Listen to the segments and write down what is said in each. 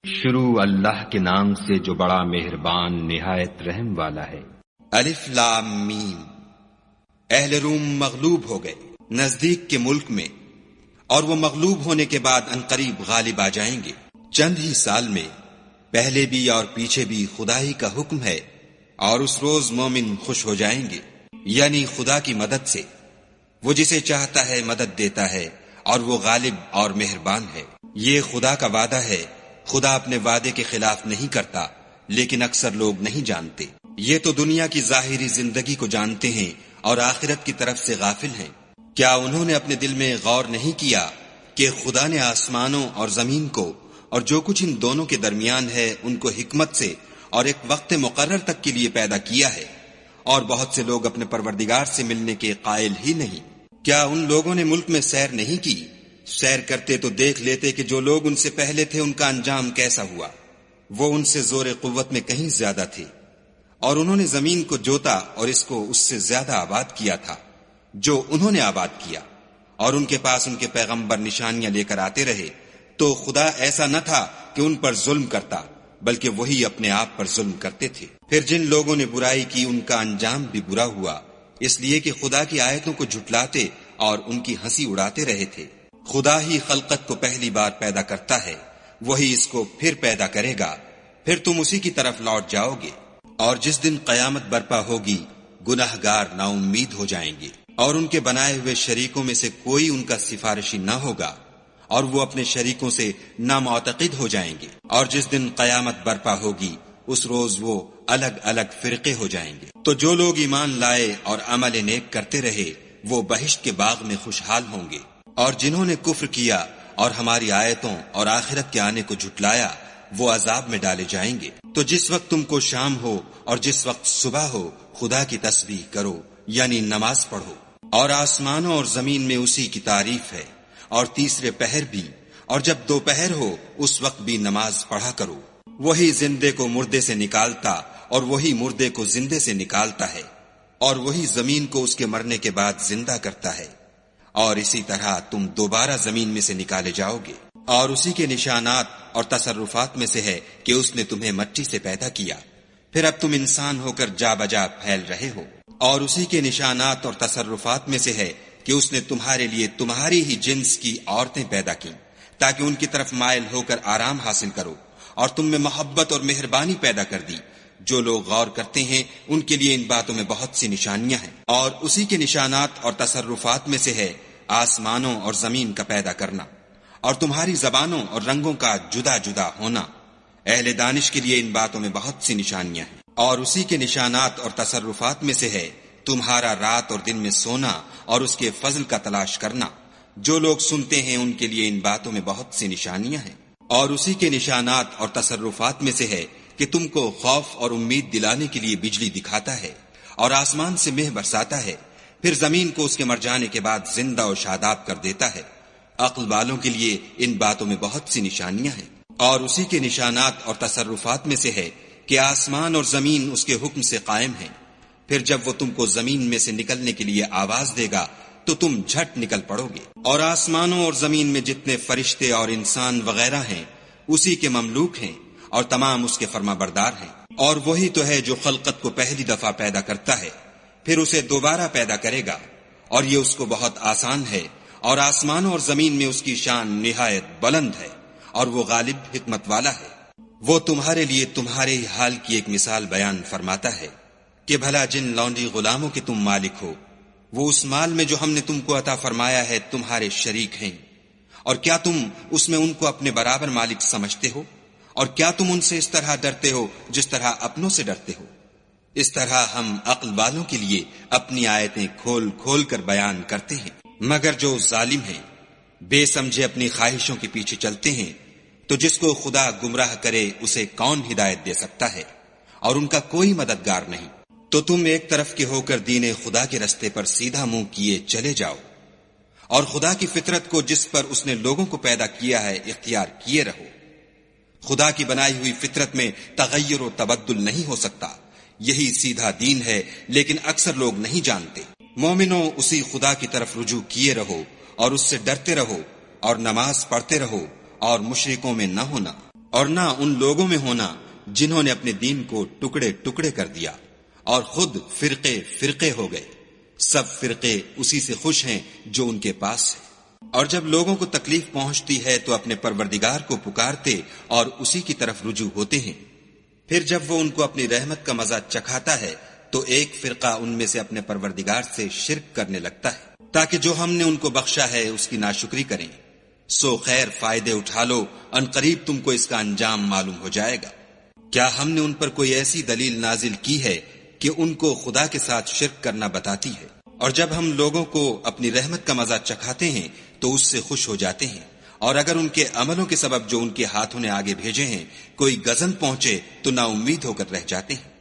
شروع اللہ کے نام سے جو بڑا مہربان نہایت رحم والا ہے۔ الف لام میم۔ اہل روم مغلوب ہو گئے نزدیک کے ملک میں، اور وہ مغلوب ہونے کے بعد عنقریب غالب آ جائیں گے۔ چند ہی سال میں پہلے بھی اور پیچھے بھی خدا ہی کا حکم ہے، اور اس روز مومن خوش ہو جائیں گے، یعنی خدا کی مدد سے۔ وہ جسے چاہتا ہے مدد دیتا ہے، اور وہ غالب اور مہربان ہے۔ یہ خدا کا وعدہ ہے، خدا اپنے وعدے کے خلاف نہیں کرتا، لیکن اکثر لوگ نہیں جانتے۔ یہ تو دنیا کی ظاہری زندگی کو جانتے ہیں اور آخرت کی طرف سے غافل ہیں۔ کیا انہوں نے اپنے دل میں غور نہیں کیا کہ خدا نے آسمانوں اور زمین کو اور جو کچھ ان دونوں کے درمیان ہے ان کو حکمت سے اور ایک وقت مقرر تک کے لیے پیدا کیا ہے، اور بہت سے لوگ اپنے پروردگار سے ملنے کے قائل ہی نہیں۔ کیا ان لوگوں نے ملک میں سیر نہیں کی؟ سیر کرتے تو دیکھ لیتے کہ جو لوگ ان سے پہلے تھے ان کا انجام کیسا ہوا۔ وہ ان سے زور قوت میں کہیں زیادہ تھے، اور انہوں نے زمین کو جوتا اور اس کو اس سے زیادہ آباد کیا تھا جو انہوں نے آباد کیا، اور ان کے پاس ان کے پیغمبر نشانیاں لے کر آتے رہے، تو خدا ایسا نہ تھا کہ ان پر ظلم کرتا، بلکہ وہی اپنے آپ پر ظلم کرتے تھے۔ پھر جن لوگوں نے برائی کی ان کا انجام بھی برا ہوا، اس لیے کہ خدا کی آیتوں کو جھٹلاتے اور ان کی ہنسی اڑاتے رہے تھے۔ خدا ہی خلقت کو پہلی بار پیدا کرتا ہے، وہی اس کو پھر پیدا کرے گا، پھر تم اسی کی طرف لوٹ جاؤ گے۔ اور جس دن قیامت برپا ہوگی گناہگار نا امید ہو جائیں گے، اور ان کے بنائے ہوئے شریکوں میں سے کوئی ان کا سفارشی نہ ہوگا، اور وہ اپنے شریکوں سے نامعتقد ہو جائیں گے۔ اور جس دن قیامت برپا ہوگی اس روز وہ الگ الگ فرقے ہو جائیں گے۔ تو جو لوگ ایمان لائے اور عمل نیک کرتے رہے وہ بہشت کے باغ میں خوشحال ہوں گے، اور جنہوں نے کفر کیا اور ہماری آیتوں اور آخرت کے آنے کو جھٹلایا وہ عذاب میں ڈالے جائیں گے۔ تو جس وقت تم کو شام ہو اور جس وقت صبح ہو خدا کی تسبیح کرو، یعنی نماز پڑھو۔ اور آسمانوں اور زمین میں اسی کی تعریف ہے، اور تیسرے پہر بھی، اور جب دوپہر ہو اس وقت بھی نماز پڑھا کرو۔ وہی زندے کو مردے سے نکالتا اور وہی مردے کو زندے سے نکالتا ہے، اور وہی زمین کو اس کے مرنے کے بعد زندہ کرتا ہے، اور اسی طرح تم دوبارہ زمین میں سے نکالے جاؤ گے۔ اور اسی کے نشانات اور تصرفات میں سے ہے کہ اس نے تمہیں مٹی سے پیدا کیا، پھر اب تم انسان ہو کر جا بجا پھیل رہے ہو۔ اور اسی کے نشانات اور تصرفات میں سے ہے کہ اس نے تمہارے لیے تمہاری ہی جنس کی عورتیں پیدا کی تاکہ ان کی طرف مائل ہو کر آرام حاصل کرو، اور تم میں محبت اور مہربانی پیدا کر دی۔ جو لوگ غور کرتے ہیں ان کے لیے ان باتوں میں بہت سی نشانیاں ہیں۔ اور اسی کے نشانات اور تصرفات میں سے ہے آسمانوں اور زمین کا پیدا کرنا، اور تمہاری زبانوں اور رنگوں کا جدا جدا ہونا۔ اہل دانش کے لیے ان باتوں میں بہت سی نشانیاں ہیں۔ اور اسی کے نشانات اور تصرفات میں سے ہے تمہارا رات اور دن میں سونا اور اس کے فضل کا تلاش کرنا۔ جو لوگ سنتے ہیں ان کے لیے ان باتوں میں بہت سی نشانیاں ہیں۔ اور اسی کے نشانات اور تصرفات میں سے ہے کہ تم کو خوف اور امید دلانے کے لیے بجلی دکھاتا ہے، اور آسمان سے مہ برساتا ہے، پھر زمین کو اس کے مر جانے کے بعد زندہ و شاداب کر دیتا ہے۔ عقل والوں کے لیے ان باتوں میں بہت سی نشانیاں ہیں۔ اور اسی کے نشانات اور تصرفات میں سے ہے کہ آسمان اور زمین اس کے حکم سے قائم ہیں، پھر جب وہ تم کو زمین میں سے نکلنے کے لیے آواز دے گا تو تم جھٹ نکل پڑو گے۔ اور آسمانوں اور زمین میں جتنے فرشتے اور انسان وغیرہ ہیں اسی کے مملوک ہیں، اور تمام اس کے فرما بردار ہیں۔ اور وہی تو ہے جو خلقت کو پہلی دفعہ پیدا کرتا ہے، پھر اسے دوبارہ پیدا کرے گا، اور یہ اس کو بہت آسان ہے۔ اور آسمانوں اور زمین میں اس کی شان نہایت بلند ہے، اور وہ غالب حکمت والا ہے۔ وہ تمہارے لیے تمہارے ہی حال کی ایک مثال بیان فرماتا ہے کہ بھلا جن لونڈی غلاموں کے تم مالک ہو وہ اس مال میں جو ہم نے تم کو عطا فرمایا ہے تمہارے شریک ہیں، اور کیا تم اس میں ان کو اپنے برابر مالک سمجھتے ہو؟ اور کیا تم ان سے اس طرح ڈرتے ہو جس طرح اپنوں سے ڈرتے ہو؟ اس طرح ہم عقل والوں کے لیے اپنی آیتیں کھول کھول کر بیان کرتے ہیں۔ مگر جو ظالم ہیں بے سمجھے اپنی خواہشوں کے پیچھے چلتے ہیں، تو جس کو خدا گمراہ کرے اسے کون ہدایت دے سکتا ہے، اور ان کا کوئی مددگار نہیں۔ تو تم ایک طرف کے ہو کر دین خدا کے رستے پر سیدھا منہ کیے چلے جاؤ، اور خدا کی فطرت کو جس پر اس نے لوگوں کو پیدا کیا ہے اختیار کیے رہو۔ خدا کی بنائی ہوئی فطرت میں تغیر و تبدل نہیں ہو سکتا، یہی سیدھا دین ہے، لیکن اکثر لوگ نہیں جانتے۔ مومنوں اسی خدا کی طرف رجوع کیے رہو اور اس سے ڈرتے رہو، اور نماز پڑھتے رہو اور مشرکوں میں نہ ہونا۔ اور نہ ان لوگوں میں ہونا جنہوں نے اپنے دین کو ٹکڑے ٹکڑے کر دیا اور خود فرقے فرقے ہو گئے۔ سب فرقے اسی سے خوش ہیں جو ان کے پاس ہے، اور جب لوگوں کو تکلیف پہنچتی ہے تو اپنے پروردگار کو پکارتے اور اسی کی طرف رجوع ہوتے ہیں۔ پھر جب وہ ان کو اپنی رحمت کا مزہ چکھاتا ہے تو ایک فرقہ ان میں سے اپنے پروردگار سے شرک کرنے لگتا ہے تاکہ جو ہم نے ان کو بخشا ہے اس کی ناشکری کریں۔ سو خیر فائدے اٹھا لو، ان قریب تم کو اس کا انجام معلوم ہو جائے گا۔ کیا ہم نے ان پر کوئی ایسی دلیل نازل کی ہے کہ ان کو خدا کے ساتھ شرک کرنا بتاتی ہے؟ اور جب ہم لوگوں کو اپنی رحمت کا مزہ چکھاتے ہیں تو اس سے خوش ہو جاتے ہیں، اور اگر ان کے عملوں کے سبب جو ان کے ہاتھوں نے آگے بھیجے ہیں کوئی غضب پہنچے تو نا امید ہو کر رہ جاتے ہیں۔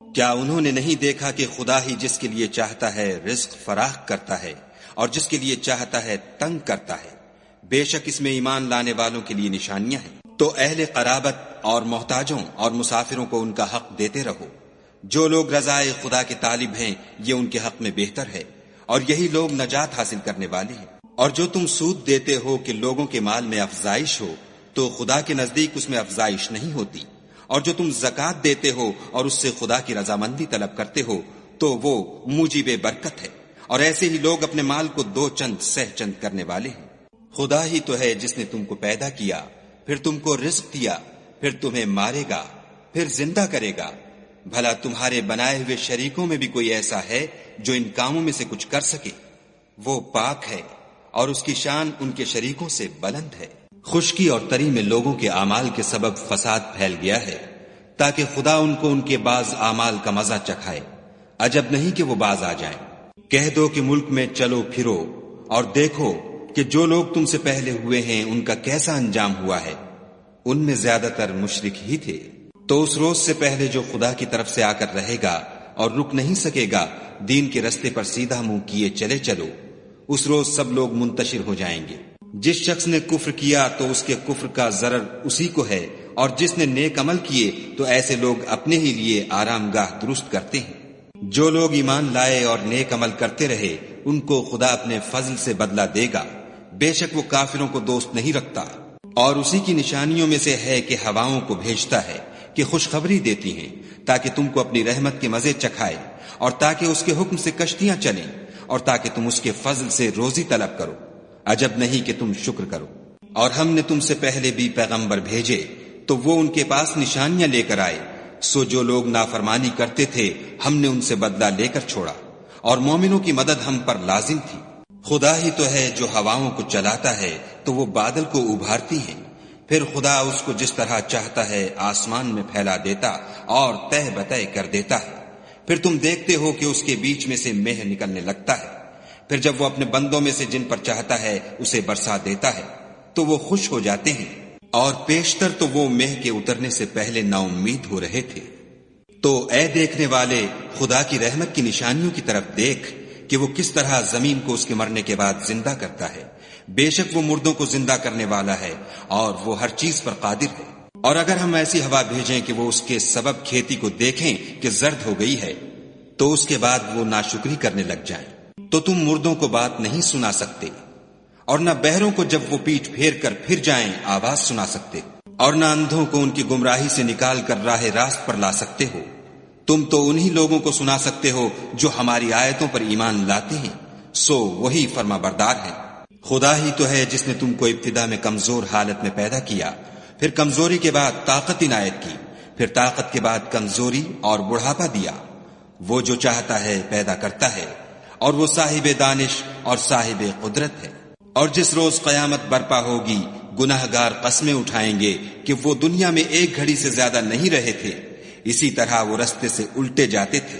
کیا انہوں نے نہیں دیکھا کہ خدا ہی جس کے لیے چاہتا ہے رزق فراخ کرتا ہے اور جس کے لیے چاہتا ہے تنگ کرتا ہے؟ بے شک اس میں ایمان لانے والوں کے لیے نشانیاں ہیں۔ تو اہل قرابت اور محتاجوں اور مسافروں کو ان کا حق دیتے رہو۔ جو لوگ رضائے خدا کے طالب ہیں یہ ان کے حق میں بہتر ہے، اور یہی لوگ نجات حاصل کرنے والے ہیں۔ اور جو تم سود دیتے ہو کہ لوگوں کے مال میں افزائش ہو تو خدا کے نزدیک اس میں افزائش نہیں ہوتی، اور جو تم زکوٰۃ دیتے ہو اور اس سے خدا کی رضامندی طلب کرتے ہو تو وہ موجب برکت ہے، اور ایسے ہی لوگ اپنے مال کو دو چند سہ چند کرنے والے ہیں۔ خدا ہی تو ہے جس نے تم کو پیدا کیا، پھر تم کو رزق دیا، پھر تمہیں مارے گا، پھر زندہ کرے گا۔ بھلا تمہارے بنائے ہوئے شریکوں میں بھی کوئی ایسا ہے جو ان کاموں میں سے کچھ کر سکے؟ وہ پاک ہے اور اس کی شان ان کے شریکوں سے بلند ہے۔ خشکی اور تری میں لوگوں کے اعمال کے سبب فساد پھیل گیا ہے تاکہ خدا ان کو ان کے بعض اعمال کا مزہ چکھائے۔ عجب نہیں کہ وہ باز آ جائیں۔ کہہ دو کہ ملک میں چلو پھرو اور دیکھو کہ جو لوگ تم سے پہلے ہوئے ہیں ان کا کیسا انجام ہوا ہے، ان میں زیادہ تر مشرک ہی تھے۔ تو اس روز سے پہلے جو خدا کی طرف سے آ کر رہے گا اور رک نہیں سکے گا، دین کے رستے پر سیدھا منہ کیے چلے چلو، اس روز سب لوگ منتشر ہو جائیں گے۔ جس شخص نے کفر کیا تو اس کے کفر کا ضرر اسی کو ہے، اور جس نے نیک عمل کیے تو ایسے لوگ اپنے ہی لیے آرام گاہ درست کرتے ہیں۔ جو لوگ ایمان لائے اور نیک عمل کرتے رہے ان کو خدا اپنے فضل سے بدلہ دے گا، بے شک وہ کافروں کو دوست نہیں رکھتا۔ اور اسی کی نشانیوں میں سے ہے کہ ہواؤں کو بھیجتا ہے کہ خوشخبری دیتی ہیں تاکہ تم کو اپنی رحمت کے مزے چکھائے، اور تاکہ اس کے حکم سے کشتیاں چلیں، اور تاکہ تم اس کے فضل سے روزی طلب کرو۔ عجب نہیں کہ تم شکر کرو۔ اور ہم نے تم سے پہلے بھی پیغمبر بھیجے تو وہ ان کے پاس نشانیاں لے کر آئے، سو جو لوگ نافرمانی کرتے تھے ہم نے ان سے بدلہ لے کر چھوڑا، اور مومنوں کی مدد ہم پر لازم تھی۔ خدا ہی تو ہے جو ہواؤں کو چلاتا ہے تو وہ بادل کو ابھارتی ہیں، پھر خدا اس کو جس طرح چاہتا ہے آسمان میں پھیلا دیتا اور تہ بتہ کر دیتا ہے۔ پھر تم دیکھتے ہو کہ اس کے بیچ میں سے مہ نکلنے لگتا ہے، پھر جب وہ اپنے بندوں میں سے جن پر چاہتا ہے اسے برسا دیتا ہے تو وہ خوش ہو جاتے ہیں، اور پیشتر تو وہ مہ کے اترنے سے پہلے نا امید ہو رہے تھے۔ تو اے دیکھنے والے، خدا کی رحمت کی نشانیوں کی طرف دیکھ کہ وہ کس طرح زمین کو اس کے مرنے کے بعد زندہ کرتا ہے۔ بے شک وہ مردوں کو زندہ کرنے والا ہے اور وہ ہر چیز پر قادر ہے۔ اور اگر ہم ایسی ہوا بھیجیں کہ وہ اس کے سبب کھیتی کو دیکھیں کہ زرد ہو گئی ہے تو اس کے بعد وہ ناشکری کرنے لگ جائیں، تو تم مردوں کو بات نہیں سنا سکتے، اور نہ بہروں کو جب وہ پیٹ پھیر کر پھر جائیں آواز سنا سکتے، اور نہ اندھوں کو ان کی گمراہی سے نکال کر راہ راست پر لا سکتے ہو۔ تم تو انہی لوگوں کو سنا سکتے ہو جو ہماری آیتوں پر ایمان لاتے ہیں، سو وہی فرما بردار ہے۔ خدا ہی تو ہے جس نے تم کو ابتدا میں کمزور حالت میں پیدا کیا، پھر کمزوری کے بعد طاقت عنایت کی، پھر طاقت کے بعد کمزوری اور بڑھاپا دیا۔ وہ جو چاہتا ہے پیدا کرتا ہے، اور وہ صاحب دانش اور صاحب قدرت ہے۔ اور جس روز قیامت برپا ہوگی گناہگار قسمیں اٹھائیں گے کہ وہ دنیا میں ایک گھڑی سے زیادہ نہیں رہے تھے، اسی طرح وہ رستے سے الٹے جاتے تھے۔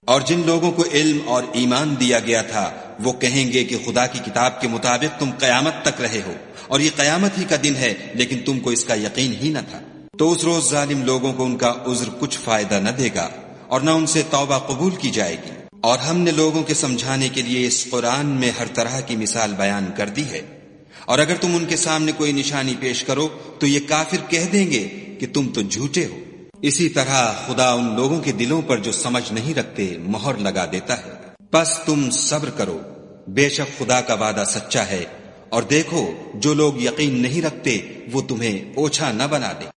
اور جن لوگوں کو علم اور ایمان دیا گیا تھا وہ کہیں گے کہ خدا کی کتاب کے مطابق تم قیامت تک رہے ہو، اور یہ قیامت ہی کا دن ہے لیکن تم کو اس کا یقین ہی نہ تھا۔ تو اس روز ظالم لوگوں کو ان کا عذر کچھ فائدہ نہ دے گا اور نہ ان سے توبہ قبول کی جائے گی۔ اور ہم نے لوگوں کے سمجھانے کے لیے اس قرآن میں ہر طرح کی مثال بیان کر دی ہے، اور اگر تم ان کے سامنے کوئی نشانی پیش کرو تو یہ کافر کہہ دیں گے کہ تم تو جھوٹے ہو۔ اسی طرح خدا ان لوگوں کے دلوں پر جو سمجھ نہیں رکھتے مہر لگا دیتا ہے۔ بس تم صبر کرو، بے شک خدا کا وعدہ سچا ہے، اور دیکھو جو لوگ یقین نہیں رکھتے وہ تمہیں اوچھا نہ بنا دیں۔